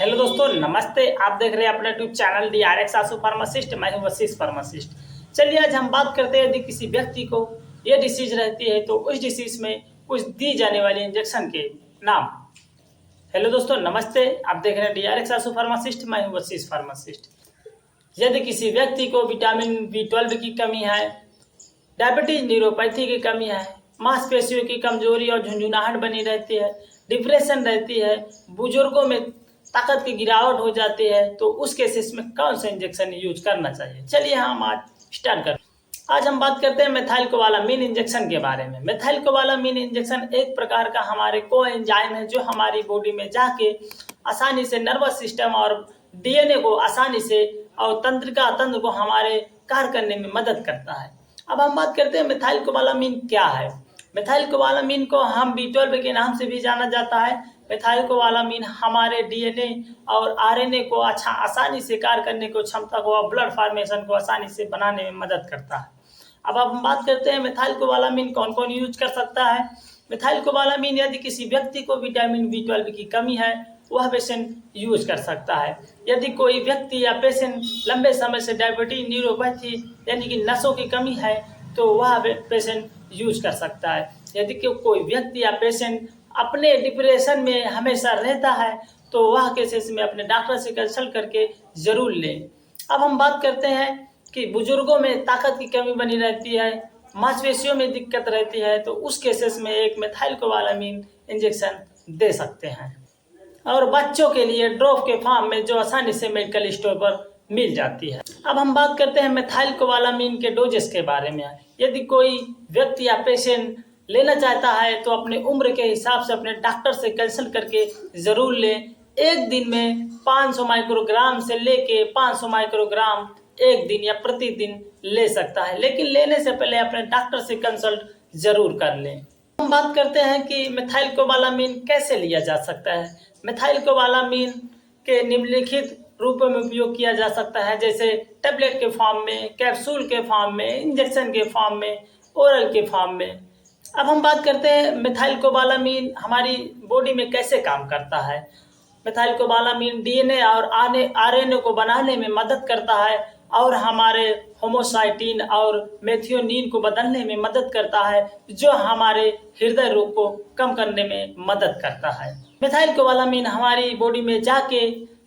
Hello दोस्तों, नमस्ते। आप देख रहे हैं अपना यूट्यूब चैनल DRX आशु फार्मासिस्ट। मैं हूं वसीस फार्मासिस्ट। चलिए आज हम बात करते हैं, यदि किसी व्यक्ति को ये डिसीज रहती है तो उस डिसीज में कुछ दी जाने वाली इंजेक्शन के नाम। हेलो दोस्तों, नमस्ते। आप देख रहे हैं DRX आशु फार्मासिस्ट। मैं हूं वसीस फार्मासिस्ट। यदि किसी व्यक्ति को विटामिन B12 की कमी है, डायबिटीज न्यूरोपैथी की कमी है, मांसपेशियों की कमजोरी और झुंझुनाहट बनी रहती है, डिप्रेशन रहती है, बुजुर्गों में ताकत की गिरावट हो जाती है, तो उस केसेस में कौन सा इंजेक्शन यूज करना चाहिए। चलिए हम आज स्टार्ट करते हैं। आज हम बात करते हैं मेथाइलकोबालामीन इंजेक्शन के बारे में। मेथाइलकोबालामीन इंजेक्शन एक प्रकार का हमारे कोएंजाइम है जो हमारी बॉडी में जाके आसानी से नर्वस सिस्टम और DNA को आसानी से और तंत्रिका तंत्र को हमारे कार्य करने में मदद करता है। अब हम बात करते हैं मेथाइलकोबालामीन क्या है। मेथाइलकोबालामीन को हम B12 के नाम से भी जाना जाता है। मेथाइलकोबालामीन हमारे DNA और RNA को आसानी से कार्य करने को क्षमता को और ब्लड फॉर्मेशन को आसानी से बनाने में मदद करता है। अब हम बात करते हैं मेथाइलकोबालामीन कौन कौन यूज कर सकता है। मेथाइलकोबालामीन यदि किसी व्यक्ति को विटामिन B12 की कमी है, वह पेशेंट यूज कर सकता है। यदि कोई व्यक्ति या पेशेंट लंबे समय से डायबिटीज न्यूरोपैथी यानी कि नसों की कमी है, तो वह पेशेंट यूज कर सकता है। यदि कोई व्यक्ति या पेशेंट अपने डिप्रेशन में हमेशा रहता है, तो वह केसेस में अपने डॉक्टर से कंसल्ट करके जरूर लें। अब हम बात करते हैं कि बुजुर्गों में ताकत की कमी बनी रहती है, मांसपेशियों में दिक्कत रहती है, तो उस केसेस में एक मेथाइलकोबालामीन इंजेक्शन दे सकते हैं। और बच्चों के लिए ड्रॉप के फॉर्म में जो आसानी से मेडिकल स्टोर पर मिल जाती है। अब हम बात करते हैं मेथाइलकोबालामीन के डोजेस के बारे में। यदि कोई व्यक्ति या पेशेंट लेना चाहता है तो अपने उम्र के हिसाब से अपने डॉक्टर से कंसल्ट करके जरूर लें। एक दिन में 500 माइक्रोग्राम से लेके 500 माइक्रोग्राम एक दिन या प्रतिदिन ले सकता है, लेकिन लेने से पहले अपने डॉक्टर से कंसल्ट जरूर कर लें। हम बात करते हैं कि मेथाइलकोबालामीन कैसे लिया जा सकता है। मेथाइलकोबालामीन के निम्नलिखित रूपों में उपयोग किया जा सकता है, जैसे टेबलेट के फॉर्म में, कैप्सूल के फॉर्म में, इंजेक्शन के फॉर्म में, ओरल के फॉर्म में। अब हम बात करते हैं मेथाइलकोबालामीन हमारी बॉडी में कैसे काम करता है। मेथाइलकोबालामीन DNA और RNA को बनाने में मदद करता है और हमारे होमोसाइटिन और मेथियोनिन को बदलने में मदद करता है, जो हमारे हृदय रोग को कम करने में मदद करता है। मेथाइलकोबालामीन हमारी बॉडी में जाके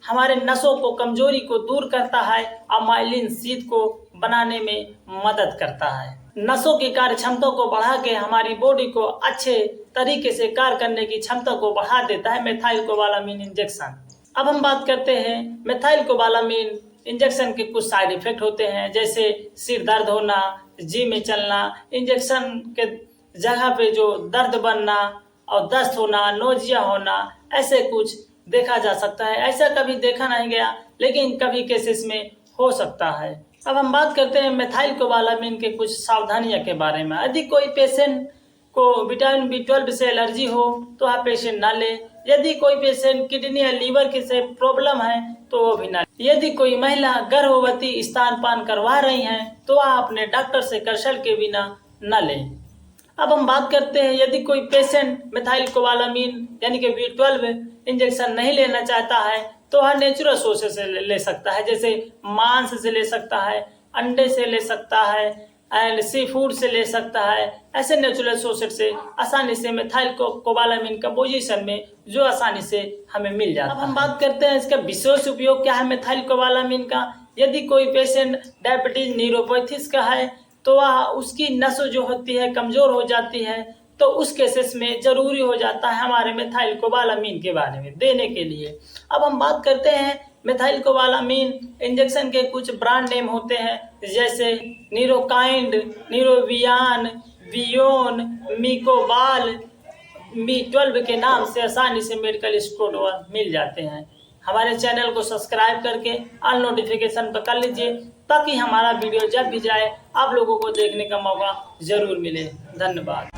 हमारे नसों को कमजोरी को दूर करता है और माइलिन शीथ को बनाने में मदद करता है। नसों की कार्य क्षमता को बढ़ा के हमारी बॉडी को अच्छे तरीके से कार्य करने की क्षमता को बढ़ा देता है मेथाइलकोबालामीन इंजेक्शन। अब हम बात करते हैं मेथाइलकोबालामीन इंजेक्शन के कुछ साइड इफेक्ट होते हैं, जैसे सिर दर्द होना, जी में चलना, इंजेक्शन के जगह पे जो दर्द बनना और दस्त होना, नोजिया होना, ऐसे कुछ देखा जा सकता है। ऐसा कभी देखा नहीं गया, लेकिन कभी केसेस में हो सकता है। अब हम बात करते हैं मेथाइलकोबालामीन के कुछ सावधानियों के बारे में। यदि कोई पेशेंट को विटामिन B12 से एलर्जी हो तो वह पेशेंट ना ले। यदि कोई पेशेंट किडनी या लीवर की से प्रॉब्लम है तो वो भी ना ले। यदि कोई महिला गर्भवती स्तनपान करवा रही हैं तो वह अपने डॉक्टर से कंसल्ट के बिना न लें। अब हम बात करते हैं यदि कोई पेशेंट मेथाइलकोबालामीन यानी कि B12 इंजेक्शन नहीं लेना चाहता है तो वह नेचुरल सोर्सेस से ले सकता है, जैसे मांस से ले सकता है, अंडे से ले सकता है एंड सी फूड से ले सकता है। ऐसे नेचुरल सोर्सेस से आसानी से मेथाइलकोबालामीन का पोजीशन में जो आसानी से हमें मिल जाता है। अब हम बात करते हैं इसका विशेष उपयोग क्या है मेथाइलकोबालामीन का। यदि कोई पेशेंट डायबिटीज न्यूरोपैथी का है तो वह उसकी नस जो होती है कमजोर हो जाती है, तो उस केसेस में जरूरी हो जाता है हमारे मेथाइलकोबालामीन के बारे में देने के लिए। अब हम बात करते हैं मेथाइलकोबालामीन इंजेक्शन के कुछ ब्रांड नेम होते हैं, जैसे नीरोकाइंड, नीरोवियान, वियोन, मिकोबाल, B12 के नाम से आसानी से मेडिकल स्टोर पर मिल जाते हैं। हमारे चैनल को सब्सक्राइब करके ऑल नोटिफिकेशन पर कर लीजिए, ताकि हमारा वीडियो जब भी जाए आप लोगों को देखने का मौका जरूर मिले। धन्यवाद।